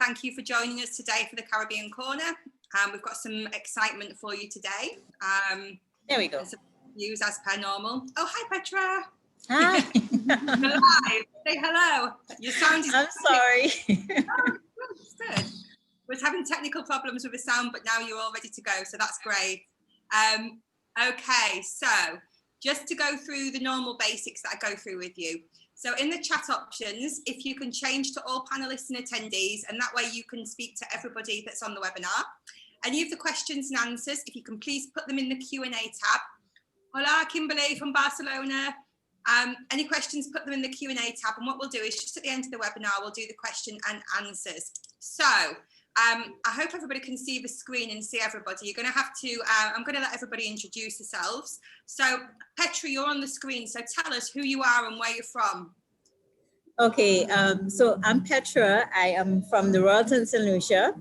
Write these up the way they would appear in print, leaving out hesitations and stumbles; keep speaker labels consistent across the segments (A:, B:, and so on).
A: Thank you for joining us today for the Caribbean Corner. We've got some excitement for you today.
B: There we go.
A: Some news as per normal. Oh, hi, Petra.
B: Hi.
A: You're live. Say hello. Your sound is...
B: I'm sorry.
A: Oh, good. We're having technical problems with the sound, but now you're all ready to go, so that's great. Okay, so just to go through the normal basics that I go through with you. So in the chat options, if you can change to all panelists and attendees, and that way you can speak to everybody that's on the webinar. Any of the questions and answers, if you can please put them in the Q&A tab. Hola, Kimberly from Barcelona. Any questions, put them in the Q&A tab, and what we'll do is just at the end of the webinar, we'll do the question and answers. So I hope everybody can see the screen and see everybody. You're going to have to, I'm going to let everybody introduce yourselves. So Petra, you're on the screen, so tell us who you are and where you're from.
B: Okay, so I'm Petra. I am from the Royalton Saint Lucia,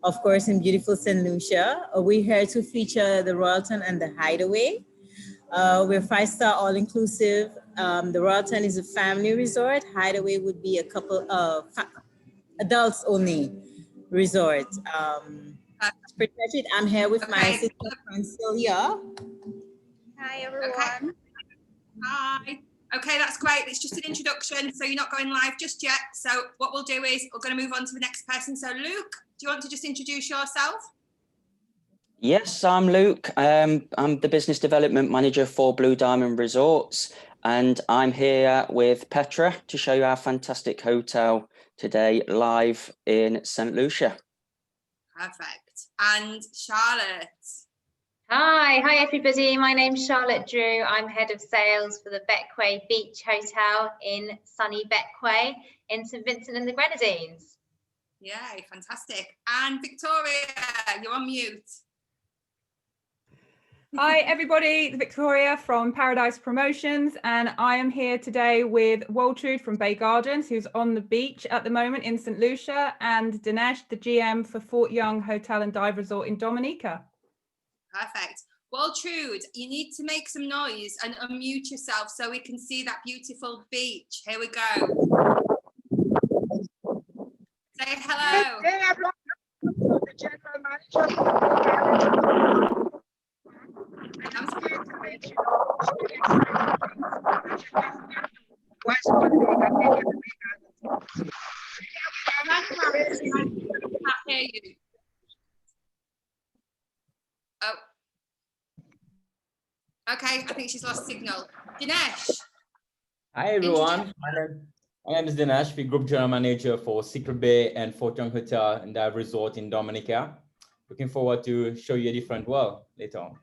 B: of course, in beautiful Saint Lucia. We're here to feature the Royalton and the Hideaway. We're 5-star all-inclusive. The Royalton is a family resort. Hideaway would be a couple of adults only resort. Pretty much it. I'm here with my sister friend Sylvia.
C: Hi everyone.
A: Okay. Hi. Okay, that's great. It's just an introduction, so you're not going live just yet. So what we'll do is we're going to move on to the next person. So Luke, do you want to just introduce yourself?
D: Yes, I'm Luke. I'm the business development manager for Blue Diamond Resorts, and I'm here with Petra to show you our fantastic hotel today live in Saint Lucia.
A: Perfect. And Charlotte.
C: Hi everybody. My name's Charlotte Drew. I'm head of sales for the Bequia Beach Hotel in sunny Bequia in St Vincent and the Grenadines.
A: Yay, fantastic. And Victoria, you're on mute.
E: Hi everybody, Victoria from Paradise Promotions, and I am here today with Waltrude from Bay Gardens, who's on the beach at the moment in Saint Lucia, and Dinesh, the GM for Fort Young Hotel and Dive Resort in Dominica.
A: Perfect. Waltrude, you need to make some noise and unmute yourself so we can see that beautiful beach. Here we go. Say hello.
F: The general manager. I'm scared to let you know.
A: Can't hear you. Oh. Okay, I think she's lost signal. Dinesh.
G: Hi everyone. My name is Dinesh, the Group General Manager for Secret Bay and Fort Young Hotel and Dive Resort in Dominica. Looking forward to show you a different world later on.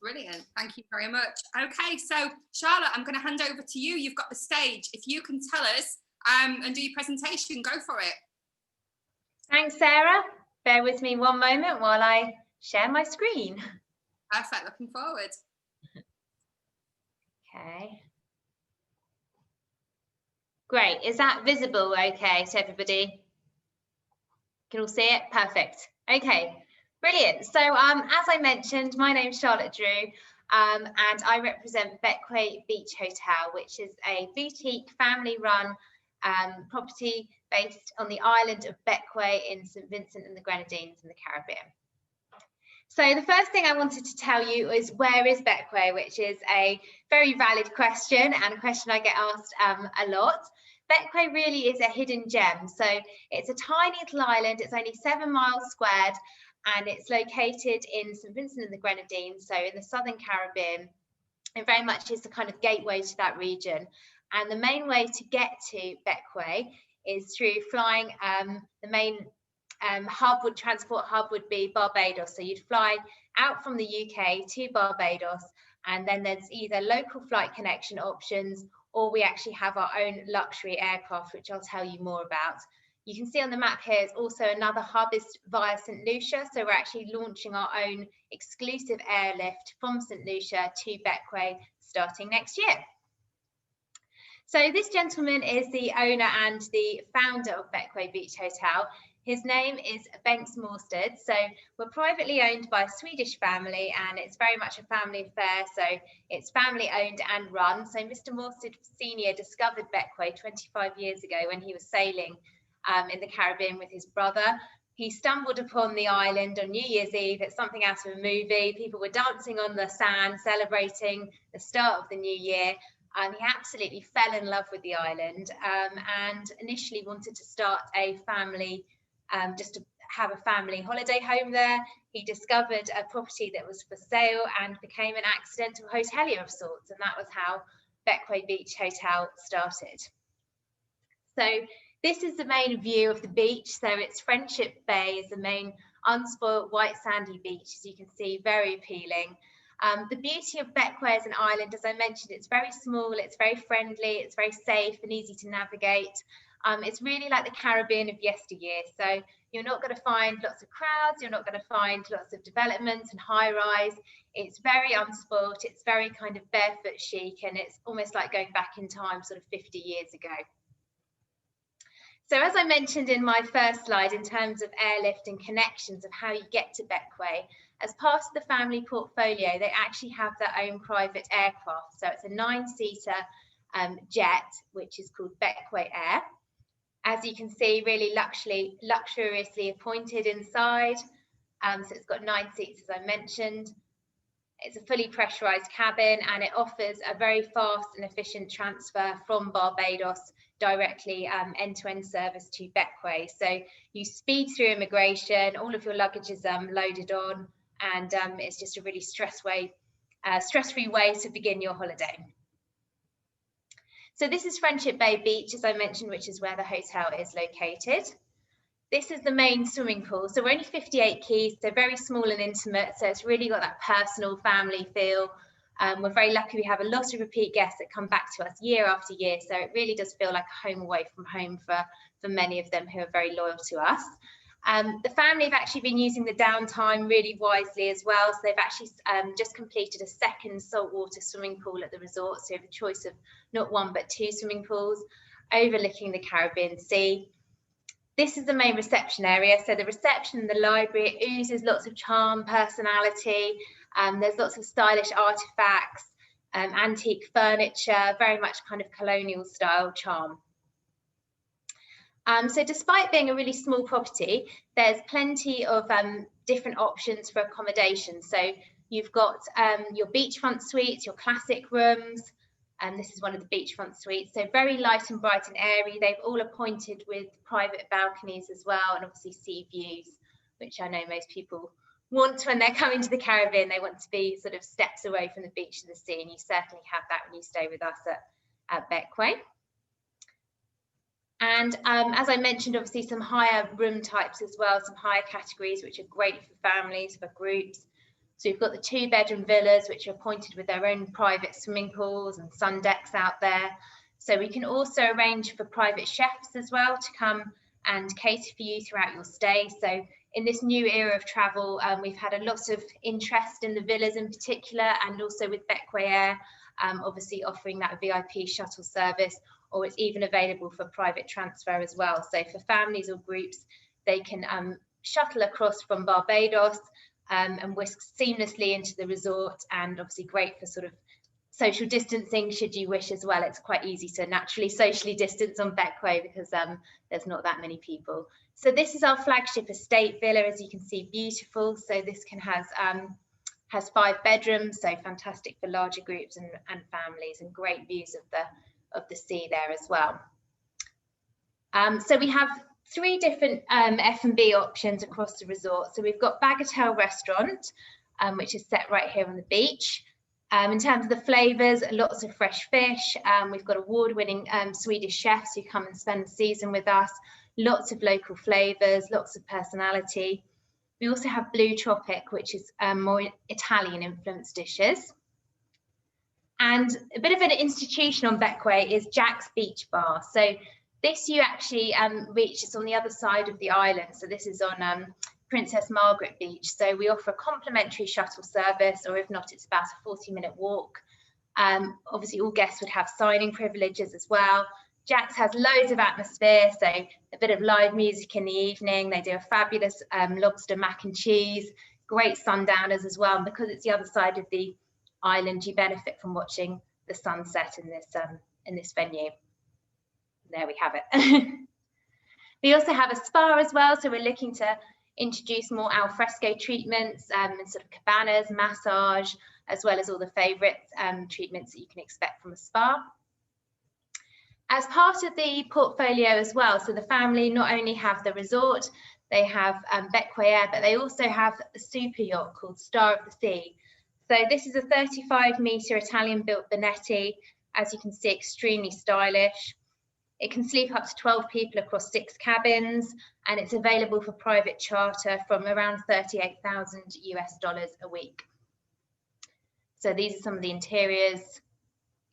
A: Brilliant, thank you very much. Okay, so Charlotte, I'm going to hand over to you. You've got the stage. If you can tell us and do your presentation, go for it.
C: Thanks, Sarah. Bear with me one moment while I share my screen.
A: Perfect, looking forward.
C: Okay. Great, is that visible okay to everybody? Can all see it? Perfect. Okay, brilliant. So as I mentioned, my name's Charlotte Drew, and I represent Bequia Beach Hotel, which is a boutique family-run property based on the island of Bequia in St Vincent and the Grenadines in the Caribbean. So the first thing I wanted to tell you is, where is Bequia, which is a very valid question and a question I get asked a lot. Bequia really is a hidden gem. So it's a tiny little island. It's only 7 miles squared, and it's located in St Vincent and the Grenadines, so in the southern Caribbean. It very much is the kind of gateway to that region. And the main way to get to Bequia is through flying. The main hub transport hub would be Barbados. So you'd fly out from the UK to Barbados, and then there's either local flight connection options, or we actually have our own luxury aircraft, which I'll tell you more about. You can see on the map here is also another hub is via Saint Lucia. So we're actually launching our own exclusive airlift from Saint Lucia to Bequia starting next year. So this gentleman is the owner and the founder of Bequia Beach Hotel. His name is Bengt Morsted. So we're privately owned by a Swedish family, and it's very much a family affair. So it's family owned and run. So Mr. Morsted Senior discovered Bequia 25 years ago when he was sailing in the Caribbean with his brother. He stumbled upon the island on New Year's Eve. It's something out of a movie. People were dancing on the sand, celebrating the start of the new year. He absolutely fell in love with the island and initially wanted to start a family, just to have a family holiday home there. He discovered a property that was for sale and became an accidental hotelier of sorts. And that was how Bequia Beach Hotel started. So this is the main view of the beach. So it's Friendship Bay is the main unspoilt white sandy beach, as you can see, very appealing. The beauty of Bequia as an island, as I mentioned, it's very small, it's very friendly, it's very safe and easy to navigate. It's really like the Caribbean of yesteryear. So you're not going to find lots of crowds, you're not going to find lots of developments and high rise. It's very unspoilt, it's very kind of barefoot chic, and it's almost like going back in time sort of 50 years ago. So as I mentioned in my first slide, in terms of airlift and connections of how you get to Bequia, as part of the family portfolio, they actually have their own private aircraft. So it's a 9-seater jet, which is called Bequia Air. As you can see, really luxuriously appointed inside. So it's got 9 seats, as I mentioned. It's a fully pressurized cabin, and it offers a very fast and efficient transfer from Barbados directly end-to-end service to Bequia. So you speed through immigration, all of your luggage is loaded on, and it's just a really stress-free way to begin your holiday. So this is Friendship Bay Beach, as I mentioned, which is where the hotel is located. This is the main swimming pool. So we're only 58 keys, so very small and intimate. So it's really got that personal family feel. We're very lucky we have a lot of repeat guests that come back to us year after year. So it really does feel like a home away from home for many of them who are very loyal to us. The family have actually been using the downtime really wisely as well. So they've actually just completed a second saltwater swimming pool at the resort. So you have a choice of not 1 but 2 swimming pools overlooking the Caribbean Sea. This is the main reception area. So the reception and the library, it oozes lots of charm, personality. There's lots of stylish artifacts, antique furniture, very much kind of colonial style charm. So despite being a really small property, there's plenty of different options for accommodation. So you've got your beachfront suites, your classic rooms, and this is one of the beachfront suites. So very light and bright and airy. They've all appointed with private balconies as well, and obviously sea views, which I know most people want when they're coming to the Caribbean. They want to be sort of steps away from the beach to the sea, and you certainly have that when you stay with us at Bequia. And as I mentioned, obviously some higher room types as well, some higher categories, which are great for families, for groups. So you've got the 2-bedroom villas, which are appointed with their own private swimming pools and sun decks out there. So we can also arrange for private chefs as well to come and cater for you throughout your stay. So in this new era of travel, we've had a lot of interest in the villas in particular, and also with Bequia Air, obviously offering that VIP shuttle service, or it's even available for private transfer as well. So for families or groups, they can shuttle across from Barbados and whisk seamlessly into the resort, and obviously great for sort of social distancing should you wish as well. It's quite easy to naturally socially distance on Bequia because there's not that many people. So this is our flagship estate villa, as you can see, beautiful. So this has 5 bedrooms, so fantastic for larger groups and families, and great views of the sea there as well. So we have 3 different F&B options across the resort. So we've got Bagatelle Restaurant, which is set right here on the beach. In terms of the flavours, lots of fresh fish. We've got award-winning Swedish chefs who come and spend the season with us. Lots of local flavours, lots of personality. We also have Blue Tropic, which is more Italian influenced dishes. And a bit of an institution on Bequia is Jack's Beach Bar. So this you actually reach, it's on the other side of the island. So this is on Princess Margaret Beach. So we offer a complimentary shuttle service, or if not, it's about a 40-minute walk. Obviously, all guests would have signing privileges as well. Jack's has loads of atmosphere, so a bit of live music in the evening. They do a fabulous lobster mac and cheese, great sundowners as well. And because it's the other side of the island, you benefit from watching the sunset in this venue. There we have it. We also have a spa as well, so we're looking to introduce more al fresco treatments and sort of cabanas, massage, as well as all the favourite treatments that you can expect from a spa. As part of the portfolio as well, so the family not only have the resort, they have Bequia, but they also have a super yacht called Star of the Sea. So this is a 35-metre Italian-built Bonetti, as you can see, extremely stylish. It can sleep up to 12 people across 6 cabins, and it's available for private charter from around $38,000 a week. So these are some of the interiors,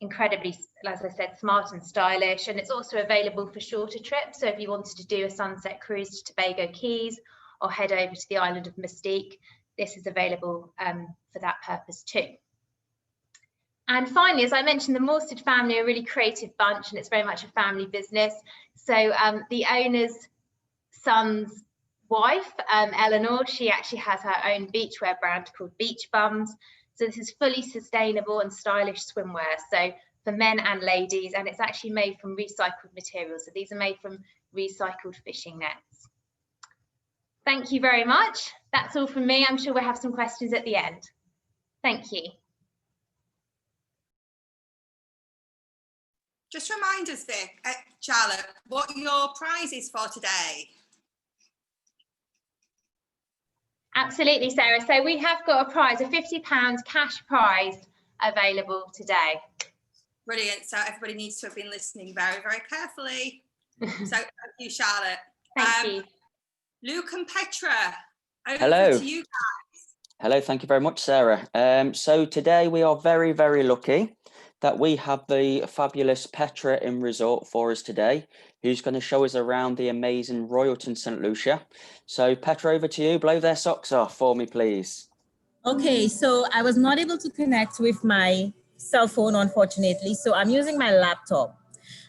C: incredibly, as I said, smart and stylish, and it's also available for shorter trips. So if you wanted to do a sunset cruise to Tobago Keys or head over to the island of Mystique, this is available for that purpose too. And finally, as I mentioned, the Morsted family are a really creative bunch, and it's very much a family business. So the owner's son's wife, Eleanor, she actually has her own beachwear brand called Beach Bums. So this is fully sustainable and stylish swimwear, so for men and ladies, and it's actually made from recycled materials. So these are made from recycled fishing nets. Thank you very much. That's all from me. I'm sure we'll have some questions at the end. Thank you.
A: Just remind us, Vic, Charlotte, what your prize is for today.
C: Absolutely, Sarah. So we have got a prize, a £50 cash prize available today.
A: Brilliant. So everybody needs to have been listening very, very carefully. So thank you, Charlotte.
C: Thank you.
A: Luke and Petra, over
D: Hello.
A: to you guys.
D: Hello, thank you very much, Sarah. So today we are very, very lucky that we have the fabulous Petra in resort for us today, who's going to show us around the amazing Royalton Saint Lucia. So Petra, over to you. Blow their socks off for me, please.
B: Okay, so I was not able to connect with my cell phone, unfortunately, so I'm using my laptop.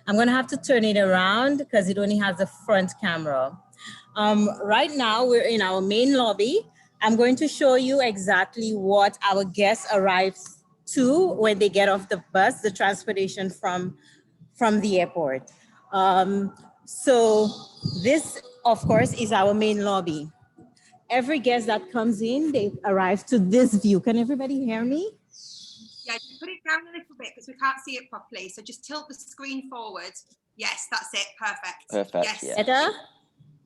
B: I'm going to have to turn it around because it only has a front camera. Right now, we're in our main lobby. I'm going to show you exactly what our guests arrive to when they get off the bus, the transportation from the airport. So this, of course, is our main lobby. Every guest that comes in, they arrive to this view. Can everybody hear me?
A: Yeah, put it down a little bit because we can't see it properly. So just tilt the screen forward. Yes, that's it. Perfect.
D: Perfect.
A: Yes.
D: Yeah.
B: Better?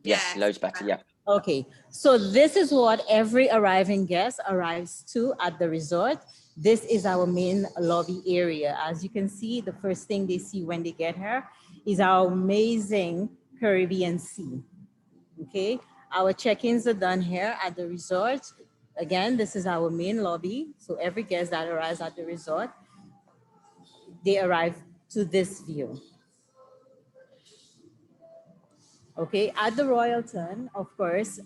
D: Yes, loads better. Yeah.
B: Okay, so this is what every arriving guest arrives to at the resort. This is our main lobby area. As you can see, the first thing they see when they get here is our amazing Caribbean Sea. Okay, our check-ins are done here at the resort. Again, this is our main lobby. So every guest that arrives at the resort, they arrive to this view. Okay, at the Royalton, of course,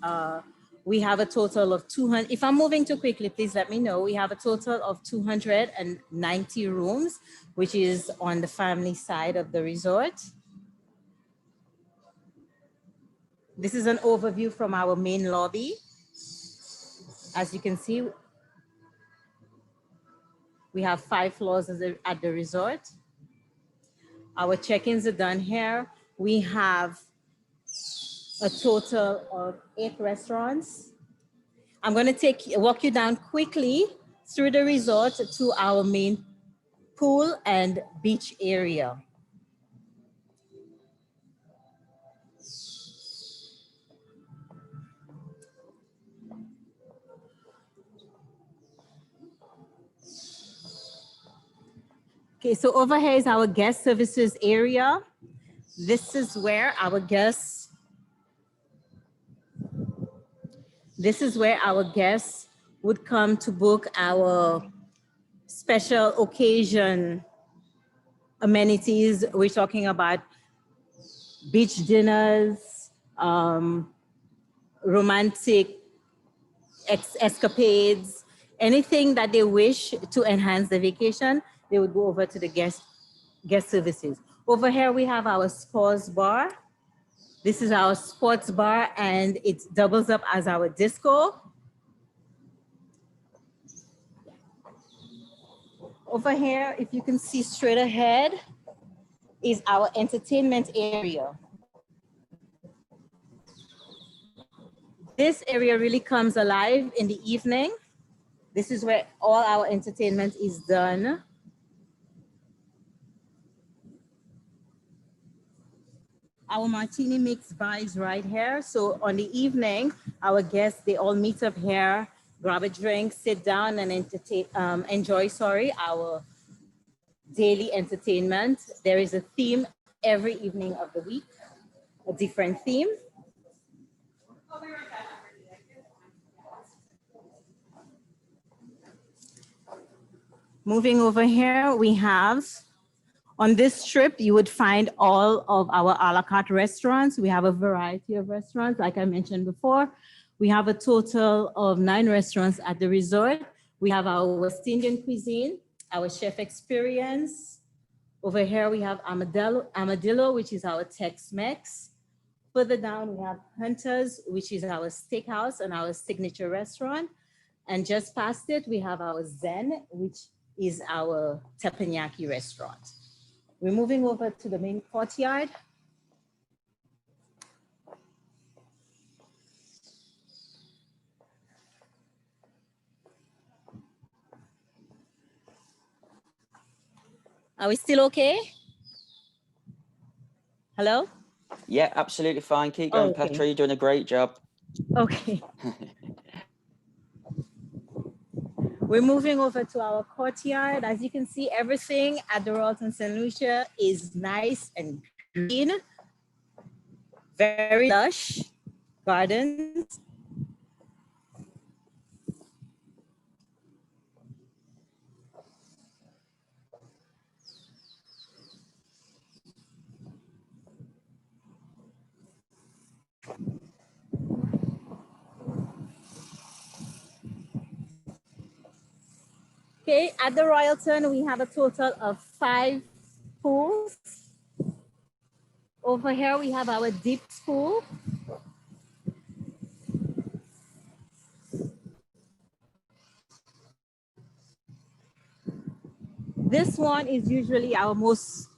B: we have a total of 200. If I'm moving too quickly, please let me know. We have a total of 290 rooms, which is on the family side of the resort. This is an overview from our main lobby. As you can see, we have 5 floors at the resort. Our check-ins are done here. We have a total of 8 restaurants. I'm going to walk you down quickly through the resort to our main pool and beach area. Okay, so over here is our guest services area. This is where our guests would come to book our special occasion amenities. We're talking about beach dinners, romantic escapades, anything that they wish to enhance the vacation, they would go over to the guest services. Over here, we have our sports bar. This is our sports bar, and it doubles up as our disco. Over here, if you can see straight ahead, is our entertainment area. This area really comes alive in the evening. This is where all our entertainment is done. Our martini mix bar is right here. So on the evening, our guests, they all meet up here, grab a drink, sit down and enjoy our daily entertainment. There is a theme every evening of the week, a different theme. Moving over here, we have, on this trip, you would find all of our a la carte restaurants. We have a variety of restaurants, like I mentioned before. We have a total of 9 restaurants at the resort. We have our West Indian cuisine, our chef experience. Over here, we have Armadillo, which is our Tex-Mex. Further down, we have Hunter's, which is our steakhouse and our signature restaurant. And just past it, we have our Zen, which is our teppanyaki restaurant. We're moving over to the main courtyard. Are we still okay? Hello?
D: Yeah, absolutely fine. Keep going,
B: Okay.
D: Petra. You're doing a great job.
B: Okay. We're moving over to our courtyard. As you can see, everything at the Royalton Saint Lucia is nice and green, very lush gardens. Okay, at the Royalton, we have a total of 5 pools. Over here, we have our deep pool. This one is usually our most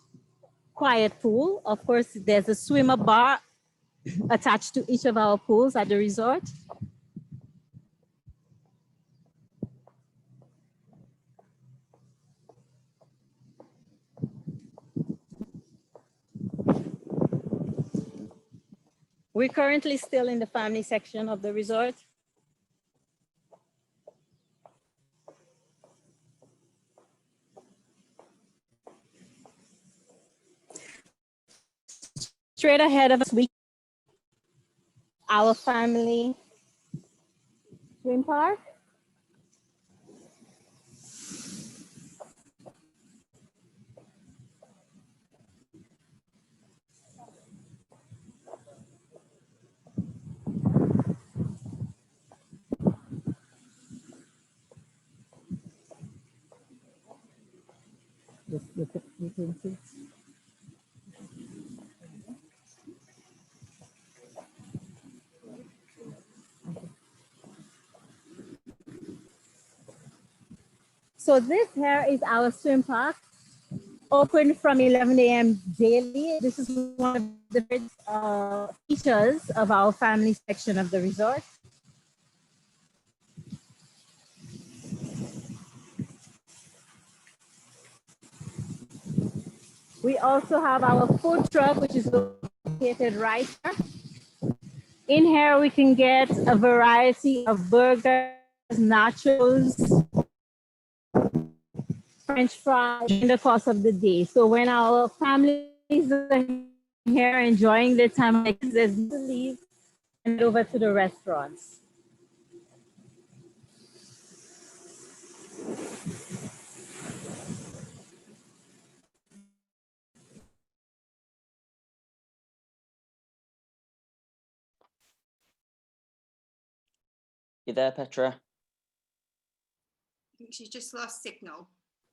B: quiet pool. Of course, there's a swimmer bar attached to each of our pools at the resort. We're currently still in the family section of the resort. Straight ahead of us, our family swim park. So this here is our swim park, open from 11 a.m. daily. This is one of the features of our family section of the resort. We also have our food truck, which is located right here. In here, we can get a variety of burgers, nachos, French fries in the course of the day. So when our families are here enjoying their time, there's to leave and over to the restaurants.
D: You there, Petra?
A: I think she's just lost signal.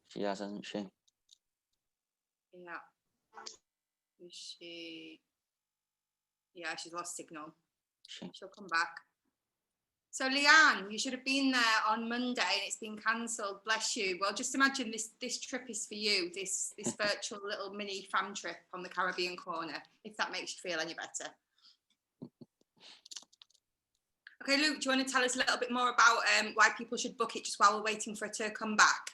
D: She has, hasn't she?
A: Yeah. Is she? Yeah, she's lost signal. She'll come back. So Leanne, you should have been there on Monday and it's been cancelled. Bless you. Well, just imagine this trip is for you, this virtual little mini fam trip on the Caribbean corner, if that makes you feel any better. Okay, Luke, do you want to tell us a little bit more about why people should book it just while we're waiting for it to come back?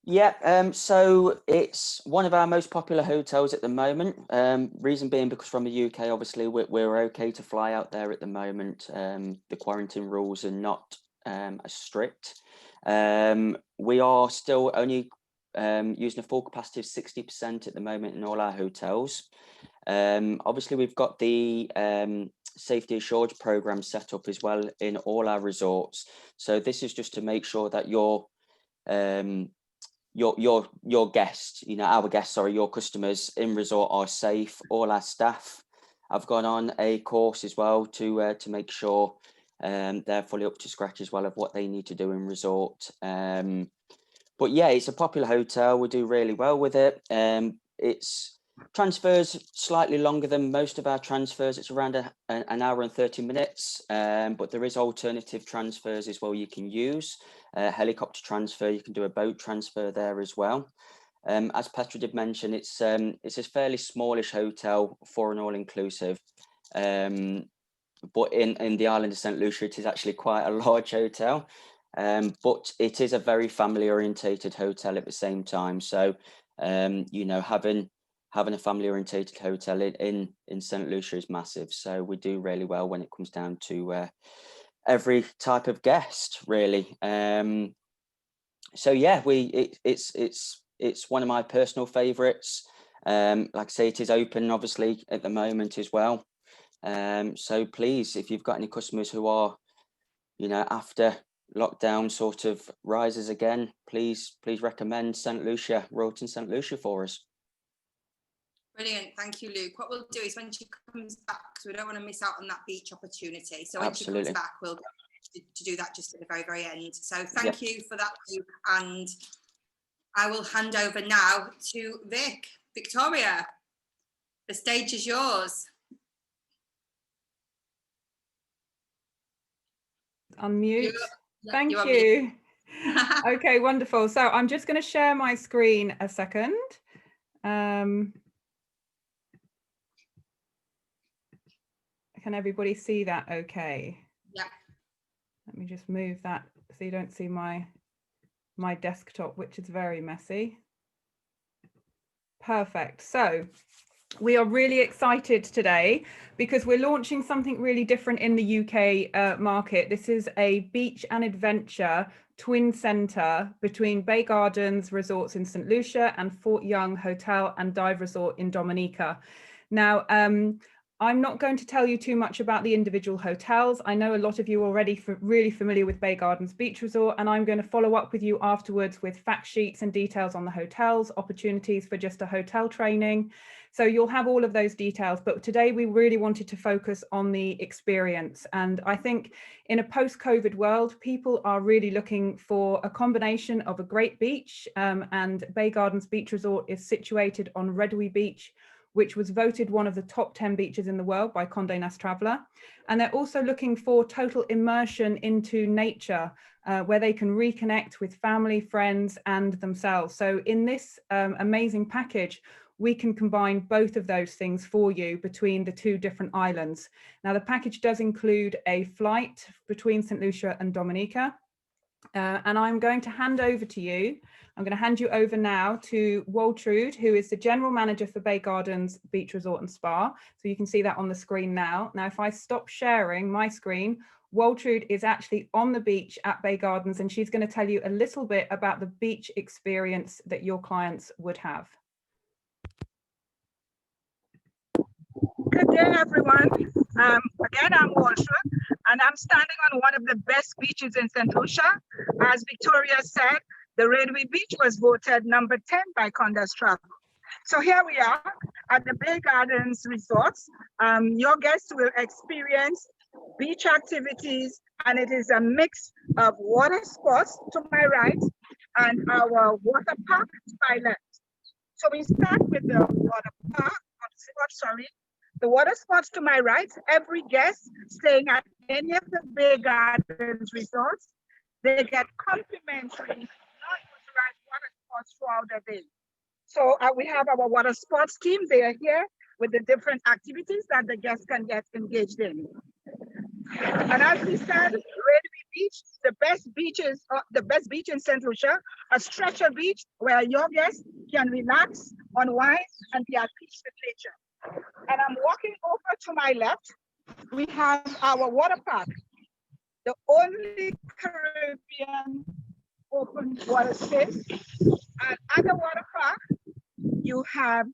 D: Yeah, so it's one of our most popular hotels at the moment. Reason being because from the UK, obviously, we're okay to fly out there at the moment. The quarantine rules are not as strict. We are still only using a full capacity of 60% at the moment in all our hotels. Obviously, we've got the safety assurance program set up as well in all our resorts. So this is just to make sure that your guests, our guests, sorry, your customers in resort are safe. All our staff have gone on a course as well to make sure they're fully up to scratch as well of what they need to do in resort. But yeah, it's a popular hotel. We do really well with it. It's transfers slightly longer than most of our transfers. It's around an hour and 30 minutes, but there is alternative transfers as well you can use. Helicopter transfer, you can do a boat transfer there as well. As Petra did mention, it's a fairly smallish hotel for an all-inclusive. But in the island of Saint Lucia, it is actually quite a large hotel. But it is a very family orientated hotel at the same time. So, having a family orientated hotel in Saint Lucia is massive. So we do really well when it comes down to every type of guest, really. So yeah, it's one of my personal favorites. Like I say, it is open obviously at the moment as well. So please, if you've got any customers who are, after lockdown sort of rises again, please recommend Saint Lucia, Royalton Saint Lucia for us.
A: Brilliant, thank you, Luke. What we'll do is when she comes back, because we don't want to miss out on that beach opportunity. So when she comes back, we'll to do that just at the very, very end. So thank you for that, Luke. And I will hand over now to Victoria. The stage is yours.
E: Unmute. Thank you. Okay, wonderful. So I'm just going to share my screen a second. Can everybody see that okay?
A: Yeah.
E: Let me just move that so you don't see my desktop, which is very messy. Perfect. So we are really excited today because we're launching something really different in the UK market. This is a beach and adventure twin centre between Bay Gardens Resorts in Saint Lucia and Fort Young Hotel and Dive Resort in Dominica. Now, I'm not going to tell you too much about the individual hotels. I know a lot of you are already really familiar with Bay Gardens Beach Resort, and I'm going to follow up with you afterwards with fact sheets and details on the hotels, opportunities for just a hotel training. So you'll have all of those details, but today we really wanted to focus on the experience. And I think in a post-COVID world, people are really looking for a combination of a great beach, and Bay Gardens Beach Resort is situated on Redway Beach, which was voted one of the top 10 beaches in the world by Condé Nast Traveler. And they're also looking for total immersion into nature, where they can reconnect with family, friends, and themselves. So in this amazing package, we can combine both of those things for you between the two different islands. Now, the package does include a flight between Saint Lucia and Dominica. And I'm going to hand over to you. I'm going to hand you over now to Waltrude, who is the General Manager for Bay Gardens Beach Resort and Spa. So you can see that on the screen now. Now, if I stop sharing my screen, Waltrude is actually on the beach at Bay Gardens, and she's going to tell you a little bit about the beach experience that your clients would have.
F: Good day, everyone. Again, I'm Waltrude, and I'm standing on one of the best beaches in Saint Lucia. As Victoria said, the Redway Beach was voted number 10 by Condé Nast Traveler. So here we are at the Bay Gardens Resorts. Your guests will experience beach activities, and it is a mix of water sports to my right and our water park to my left. So we start with the water park, the water sports to my right. Every guest staying at any of the Bay Gardens resorts, they get complimentary non-motorized water sports throughout the day. So we have our water sports team. They are here with the different activities that the guests can get engaged in. And as we said, Redby Beach, the best beach in Saint Lucia, a stretcher beach where your guests can relax, unwind, and be at peace with nature. And I'm walking over to my left. We have our water park, the only Caribbean open water space. And at the water park, you have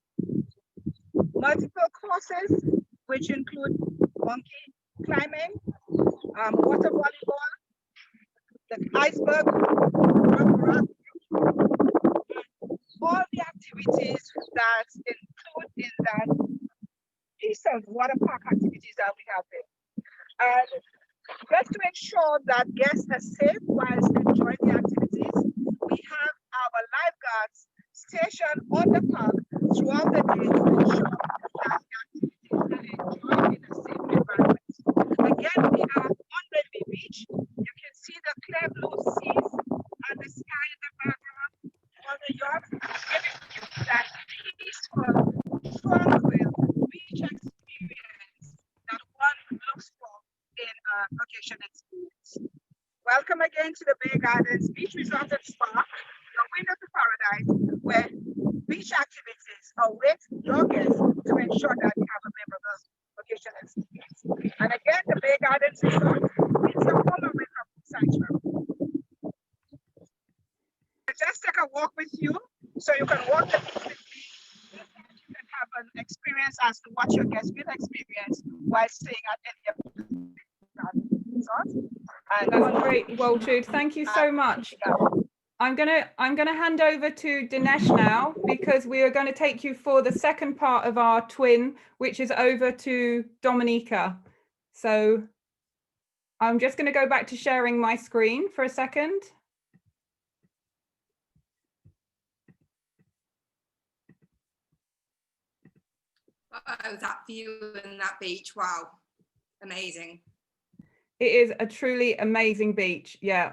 F: multiple courses, which include monkey climbing, water volleyball, the iceberg, rock, all the activities that include in that piece of water park activities that we have there. And just to ensure that guests are safe whilst enjoying the activities, we have our lifeguards stationed on the park throughout the day to ensure that the activities are enjoyed in a safe environment. Again, we are on Redby Beach. You can see the clear blue seas and the sky in the background on the yacht, giving you that peaceful, tranquil beach experience that one looks for in a vacation experience. Welcome again to the Bay Gardens Beach Resort and Spa, your window to paradise, where beach activities await your guests to ensure that you have a memorable vacation experience. And again, the Bay Gardens Resort is a home away from sanctuary. Just take a walk with you so you can walk the beach with me. You can have an experience as to what your guests will experience while staying at any of the resorts.
E: That's great, Waltrud. Thank you so much. I'm gonna hand over to Dinesh now, because we are going to take you for the second part of our twin, which is over to Dominica. So I'm just going to go back to sharing my screen for a second.
A: Oh, that view and that beach, wow, amazing.
E: It is a truly amazing beach, yeah.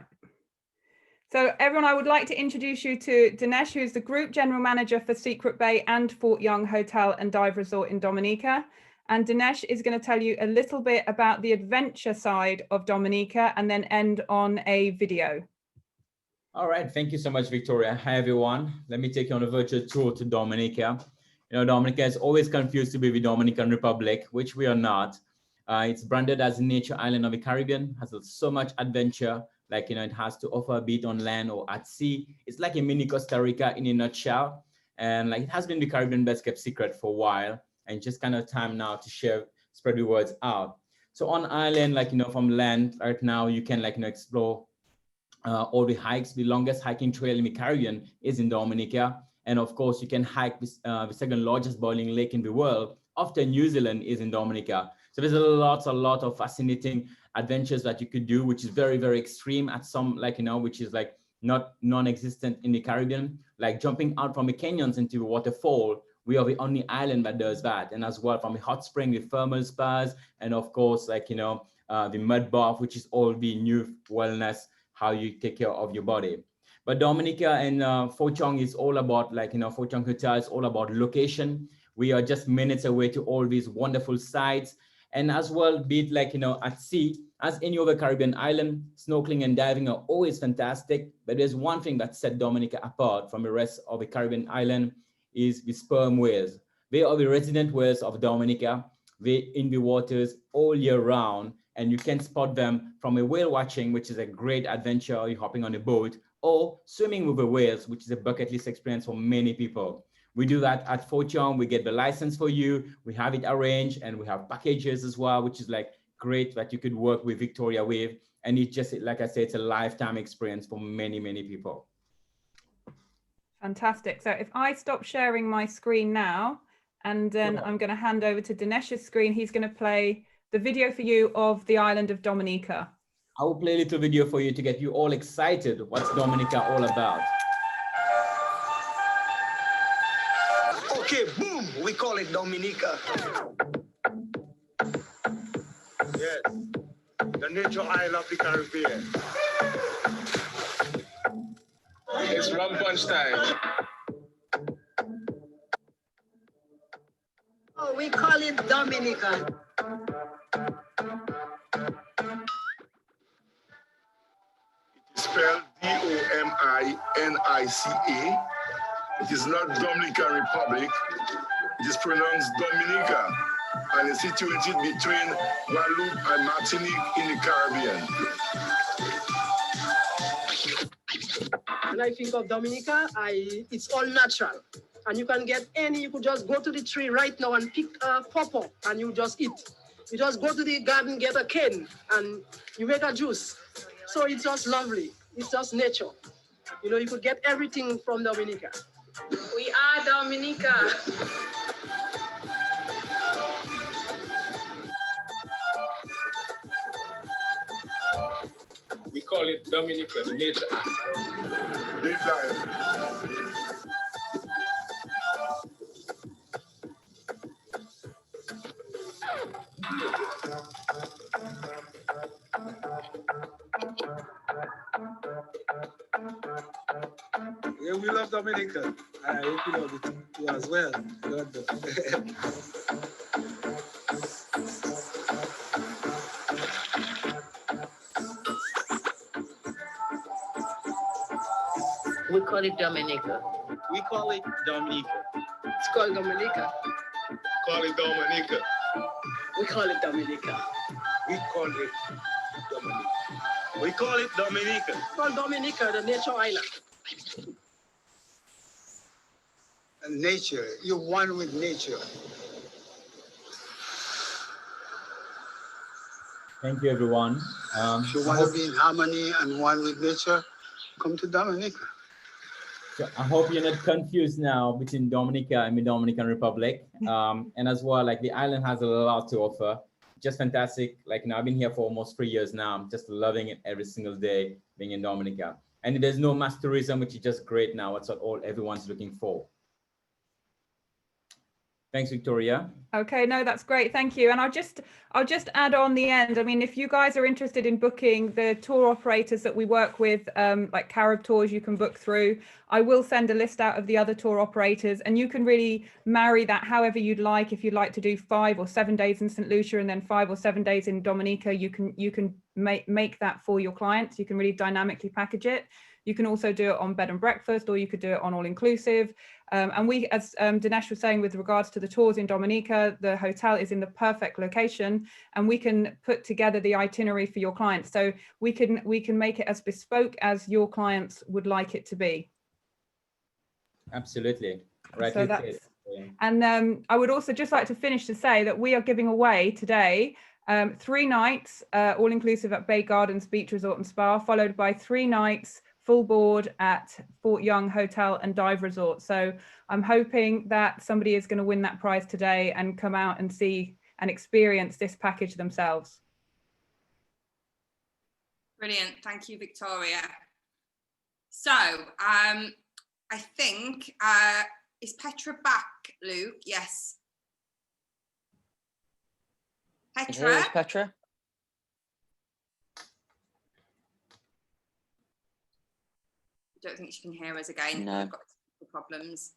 E: So everyone, I would like to introduce you to Dinesh, who is the Group General Manager for Secret Bay and Fort Young Hotel and Dive Resort in Dominica. And Dinesh is going to tell you a little bit about the adventure side of Dominica and then end on a video.
G: All right, thank you so much, Victoria. Hi, everyone. Let me take you on a virtual tour to Dominica. You know, Dominica is always confused to be the Dominican Republic, which we are not. It's branded as a nature island of the Caribbean, has so much adventure, like, you know, it has to offer a bit on land or at sea. It's like a mini Costa Rica in a nutshell. And like, it has been the Caribbean best kept secret for a while, and just kind of time now to share, spread the words out. So on island, like, you know, from land right now, you can, like, you know, explore all the hikes. The longest hiking trail in the Caribbean is in Dominica. And of course, you can hike the second largest boiling lake in the world after New Zealand is in Dominica. So there's a lot of fascinating adventures that you could do, which is very, very extreme at some, like, you know, which is like not non-existent in the Caribbean, like jumping out from the canyons into a waterfall. We are the only island that does that. And as well from the hot spring with thermal spas, and of course, like, you know, the mud bath, which is all the new wellness, how you take care of your body. But Dominica and Fort Young is all about, like, you know, Fort Young Hotel is all about location. We are just minutes away to all these wonderful sites. And as well, be it like, you know, at sea, as any other Caribbean island, snorkeling and diving are always fantastic. But there's one thing that set Dominica apart from the rest of the Caribbean island is the sperm whales. They are the resident whales of Dominica. They're in the waters all year round, and you can spot them from a whale watching, which is a great adventure. You're hopping on a boat, or swimming with the whales, which is a bucket list experience for many people. We do that at Fort Young. We get the license for you. We have it arranged, and we have packages as well, which is like great that you could work with Victoria with. And it's just, like I said, it's a lifetime experience for many, many people.
E: Fantastic. So if I stop sharing my screen now, and then I'm going to hand over to Dinesh's screen, he's going to play the video for you of the island of Dominica.
G: I will play a little video for you to get you all excited. What's Dominica all about?
H: Okay, boom, we call it Dominica. Yes, the nature isle of the Caribbean. It's rum punch time. Oh, we call it Dominica. spelled Dominica. It is not Dominican Republic. It is pronounced Dominica, and is situated between Guadeloupe and Martinique in the Caribbean.
I: When I think of Dominica, it's all natural. And you can get you could just go to the tree right now and pick a pawpaw and you just eat. You just go to the garden, get a cane, and you make a juice. So it's just lovely. It's just nature. You know, you could get everything from Dominica.
J: We are Dominica.
H: We call it Dominica, the nature. Live life.
K: Yeah, we love Dominica. I hope you love it too as well. God bless.
J: We call it Dominica.
K: We call it Dominica.
I: It's called Dominica.
H: Call it Dominica.
I: We call it Dominica.
H: We call it Dominica. We call it Dominica.
I: It's called Dominica, the nature island.
K: Nature, you're one with nature.
G: Thank you, everyone.
K: If you want to be in harmony and one with nature, come to Dominica.
G: So I hope you're not confused now between Dominica and the Dominican Republic. And as well, like the island has a lot to offer. Just fantastic. Like, you know, I've been here for almost 3 years now. I'm just loving it every single day being in Dominica. And there's no mass tourism, which is just great now. That's what everyone's looking for. Thanks, Victoria.
E: Okay, no, that's great. Thank you. And I'll just add on the end. I mean, if you guys are interested in booking the tour operators that we work with, like Carib Tours, you can book through. I will send a list out of the other tour operators, and you can really marry that however you'd like. If you'd like to do 5 or 7 days in Saint Lucia and then 5 or 7 days in Dominica, you can make that for your clients. You can really dynamically package it. You can also do it on bed and breakfast, or you could do it on all inclusive. And we, as Dinesh was saying, with regards to the tours in Dominica, the hotel is in the perfect location, and we can put together the itinerary for your clients. So we can make it as bespoke as your clients would like it to be.
G: Absolutely. Right.
E: So and I would also just like to finish to say that we are giving away today 3 nights all inclusive at Bay Gardens Beach Resort and Spa, followed by 3 nights full board at Fort Young Hotel and Dive Resort. So I'm hoping that somebody is going to win that prize today and come out and see and experience this package themselves.
A: Brilliant. Thank you, Victoria. So I think, is Petra back, Luke? Yes. Petra?
D: Here's Petra.
A: I don't think she can hear us again.
D: No.
A: We've got problems.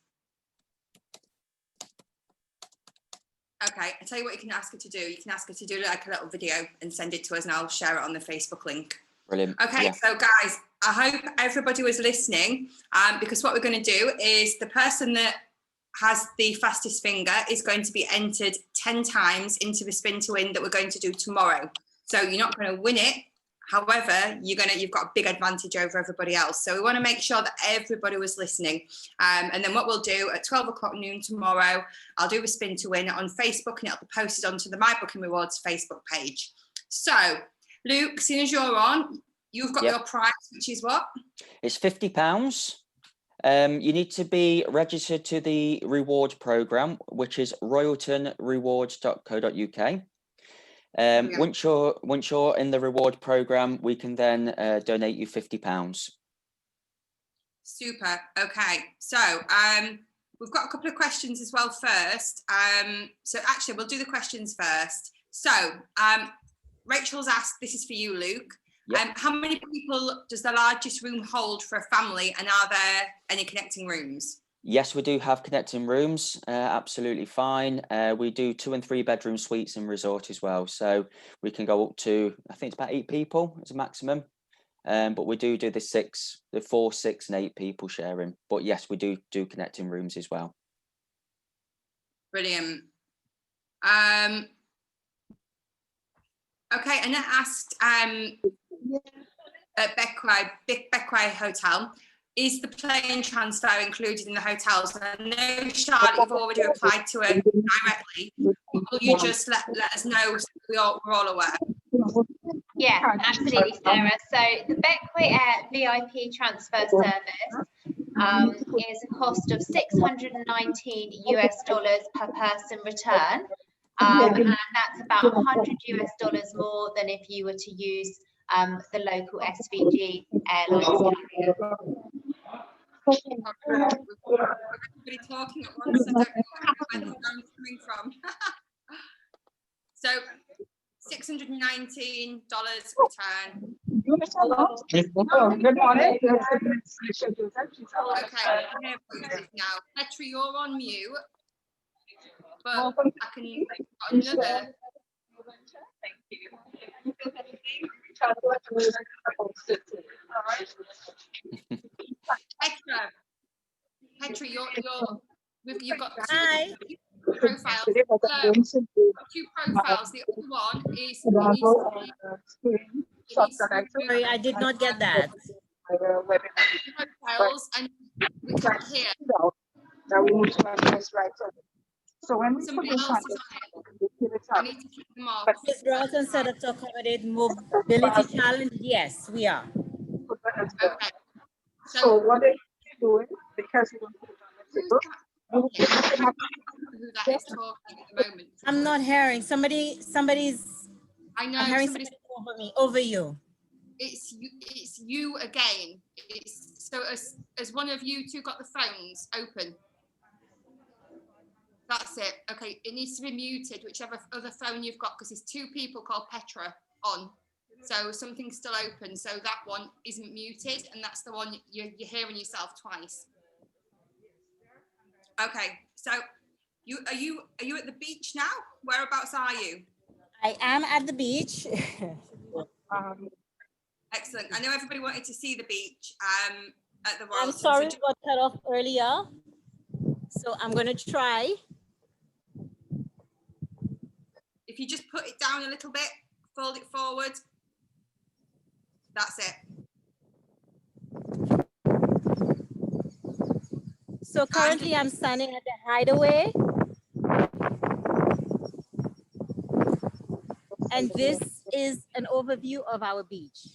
A: Okay, I'll tell you what you can ask her to do. You can ask her to do like a little video and send it to us, and I'll share it on the Facebook link.
D: Brilliant.
A: Okay, yeah. So guys, I hope everybody was listening, because what we're going to do is the person that has the fastest finger is going to be entered 10 times into the spin to win that we're going to do tomorrow. So you're not going to win it. However, you've got a big advantage over everybody else. So we want to make sure that everybody was listening. And then what we'll do at 12 o'clock noon tomorrow, I'll do a spin to win on Facebook, and it'll be posted onto the My Booking Rewards Facebook page. So Luke, as soon as you're on, you've got your prize, which is what?
D: It's £50. You need to be registered to the reward program, which is royaltonrewards.co.uk. Once you're in the reward program, we can then donate you £50.
A: Super. Okay, so we've got a couple of questions as well first. So actually we'll do the questions first. So Rachel's asked, this is for you, Luke.
D: Yep.
A: How many people does the largest room hold for a family, and are there any connecting rooms?
D: Yes, we do have connecting rooms, absolutely fine. We do 2 and 3 bedroom suites in resort as well. So we can go up to, I think it's about 8 people as a maximum. but we do the 4, 6 and 8 people sharing. But yes, we do connecting rooms as well.
A: Brilliant. Okay, and I asked at Bequia Hotel, is the plane transfer included in the hotels? I know, Charlotte, you've already replied to it directly. Will you just let us know so we're all aware?
C: Yeah, absolutely, Sarah. So the Bequia VIP transfer service is a cost of $619 per person return. And that's about $100 more than if you were to use the local SVG airlines carrier.
A: Everybody talking at once, I don't know where the phone's coming from. So $619 return.
F: Good morning.
A: Okay, now Petra, you're on mute, but I can another. Petra, you've got two profiles. Two profiles. The other one is
B: Sorry, I did not get that.
A: Profiles, and we can't hear.
F: So when
A: Somebody else is on it, I need to keep them off.
B: Is Royalton set up to accommodate mobility challenge? Yes, we are.
A: Okay.
F: So what are you doing? Because
A: who that is talking at the moment?
B: I'm not hearing. Somebody's.
A: I know.
B: I'm hearing
A: Somebody's
B: over me, over you.
A: It's you again. It's so as one of you two got the phones open. That's it. Okay, it needs to be muted, whichever other phone you've got, because there's two people called Petra on. So something's still open. So that one isn't muted, and that's the one you're hearing yourself twice. Okay, so are you at the beach now? Whereabouts are you?
B: I am at the beach.
A: Excellent. I know everybody wanted to see the beach at the Royalton.
B: I'm sorry we got cut off earlier, so I'm going to try.
A: If you just put it down a little bit, fold it forward. That's it.
B: So currently I'm standing at the hideaway. And this is an overview of our beach.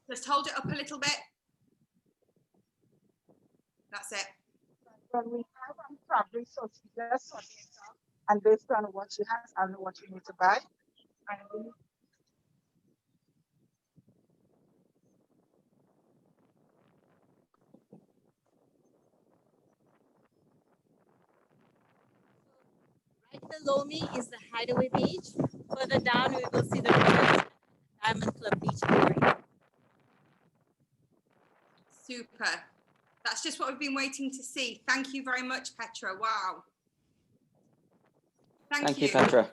A: Just hold it up a little bit. That's it.
F: when we have fabric, so she just sort it out, and based on what she has and what you need to buy. And
B: right below me is the Hideaway Beach. Further down, we will see the Royalton Diamond Club Beach area.
A: Super. That's just what we've been waiting to see. Thank you very much, Petra. Wow. Thank you,
D: Petra.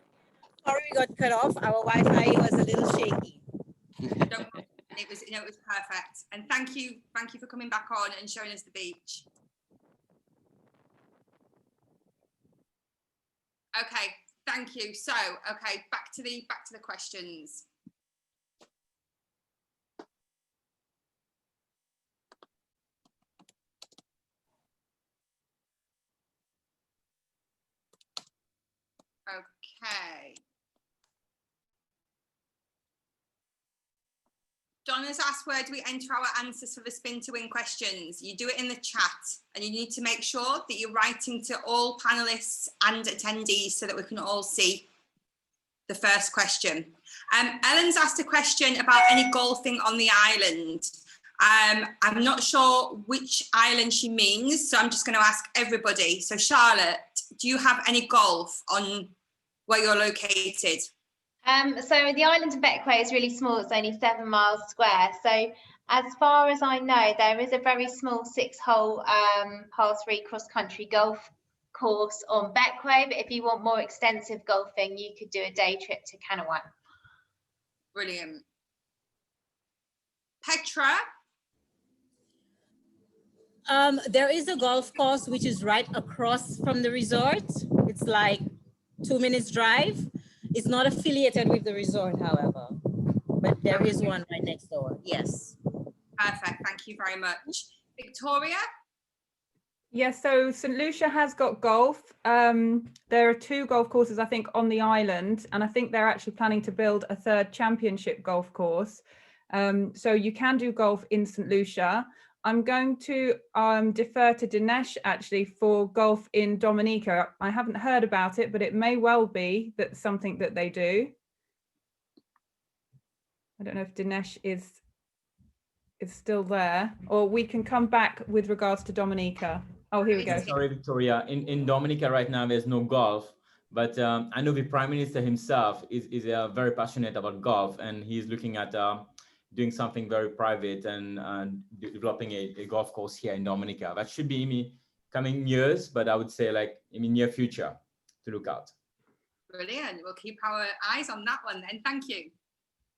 B: Sorry we got cut off. Our Wi-Fi was a little shaky.
A: It was perfect. And thank you for coming back on and showing us the beach. Okay, thank you. So, okay, back to the questions. Okay. Donna's asked, where do we enter our answers for the spin to win questions? You do it in the chat, and you need to make sure that you're writing to all panelists and attendees so that we can all see the first question. Ellen's asked a question about any golfing on the island. I'm not sure which island she means, so I'm just going to ask everybody. So Charlotte, do you have any golf on where you're located?
C: So the island of Bequia is really small. It's only 7 miles square. So as far as I know, there is a very small 6-hole par 3 cross-country golf course on Bequia. But if you want more extensive golfing, you could do a day trip to Kanawha.
A: Brilliant. Petra, Petra?
B: There is a golf course which is right across from the resort. It's like 2 minutes drive. It's not affiliated with the resort, however, but there is one right next door. Yes.
A: Perfect. Thank you very much. Victoria?
E: Yes, so St. Lucia has got golf. There are 2 golf courses, I think, on the island, and I think they're actually planning to build a 3rd championship golf course. So you can do golf in St. Lucia. I'm going to defer to Dinesh actually for golf in Dominica. I haven't heard about it, but it may well be that's something that they do. I don't know if Dinesh is still there, or we can come back with regards to Dominica. Oh, here we go.
G: Sorry, Victoria. In Dominica right now, there's no golf, but I know the Prime Minister himself is very passionate about golf, and he's looking at doing something very private and developing a golf course here in Dominica. That should be in the coming years, but I would say like in the near future to look out.
A: Brilliant. We'll keep our eyes on that one then. Thank you.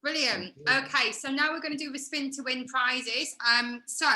A: Brilliant. Okay, so now we're going to do the spin to win prizes. So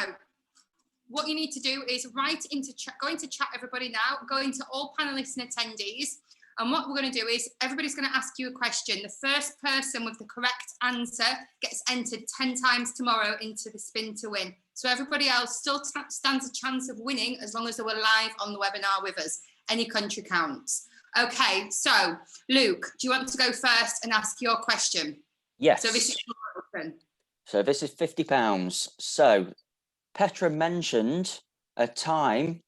A: what you need to do is write into chat, go into chat, everybody now, go into all panelists and attendees. And what we're going to do is everybody's going to ask you a question. The first person with the correct answer gets entered 10 times tomorrow into the spin to win. So everybody else still stands a chance of winning as long as they were live on the webinar with us. Any country counts. Okay, so Luke, do you want to go first and ask your question?
D: Yes.
A: So this is open.
D: So this is £50. So Petra mentioned a time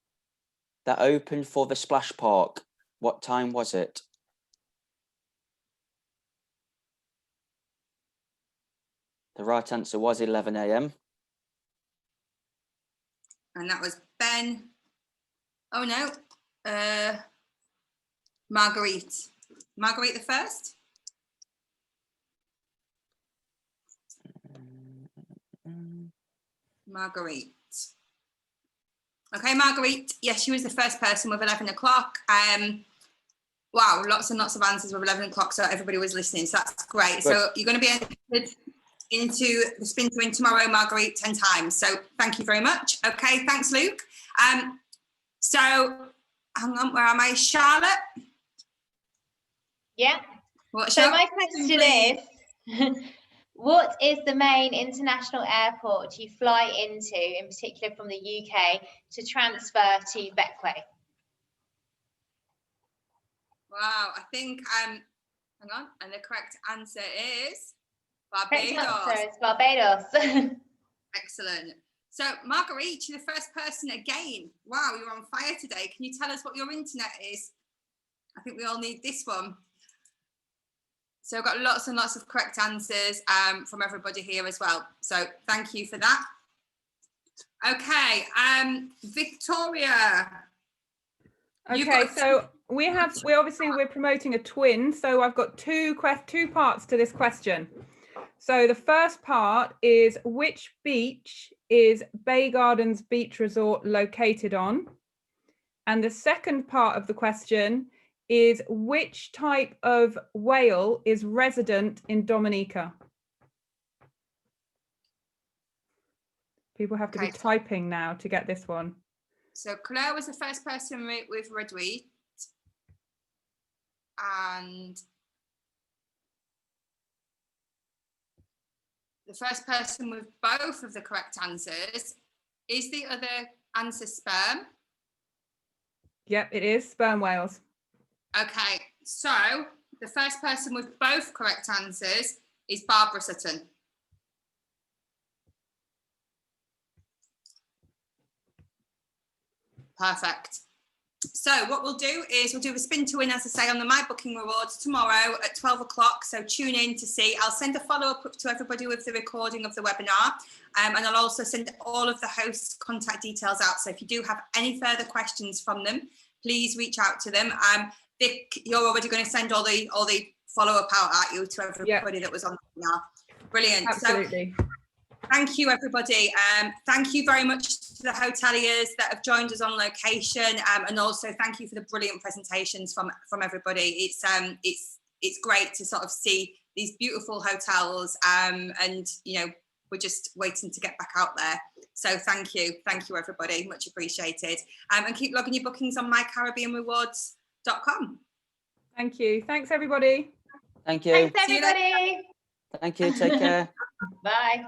D: that opened for the splash park. What time was it? The right answer was 11 a.m.
A: And that was Ben. Oh no, Marguerite. Marguerite the first. Marguerite. Okay, Marguerite. Yes, she was the first person with 11 o'clock. Wow, lots and lots of answers with 11 o'clock, so everybody was listening. So that's great. Good. So you're going to be entered into the spin to win tomorrow, Marguerite, 10 times. So thank you very much. Okay, thanks, Luke. So hang on, where am I? Charlotte?
C: Yeah.
A: What's
C: so my question is, what is the main international airport you fly into, in particular from the UK, to transfer to Bequia?
A: Wow, I think, hang on, and the correct answer is
C: Correct
A: Barbados.
C: answer is Barbados.
A: Excellent. So Marguerite, you're the first person again. Wow, you're on fire today. Can you tell us what your internet is? I think we all need this one. So I've got lots and lots of correct answers from everybody here as well. So thank you for that. Okay, Victoria.
E: Okay, so we're promoting a twin. So I've got two parts to this question. So the first part is, which beach is Bay Gardens Beach Resort located on? And the second part of the question is, which type of whale is resident in Dominica? People have to be typing now to get this one.
A: So Claire was the first person with Redweed. And the first person with both of the correct answers. Is the other answer sperm?
E: Yep, it is sperm whales.
A: Okay, so the first person with both correct answers is Barbara Sutton. Perfect. So what we'll do is we'll do a spin to win, as I say, on the My Booking Rewards tomorrow at 12 o'clock. So tune in to see. I'll send a follow-up to everybody with the recording of the webinar. And I'll also send all of the hosts' contact details out. So if you do have any further questions from them, please reach out to them. Vic, you're already going to send all the follow-up out at you to everybody that was on the webinar. Brilliant.
E: Absolutely.
A: So, thank you, everybody. Thank you very much to the hoteliers that have joined us on location, and also thank you for the brilliant presentations from everybody. It's great to sort of see these beautiful hotels, and you know, we're just waiting to get back out there. So thank you everybody, much appreciated. And keep logging your bookings on mycaribbeanrewards.com.
E: Thank you. Thanks everybody.
D: Thank you.
C: Thanks everybody.
D: Thank you. Take care.
C: Bye.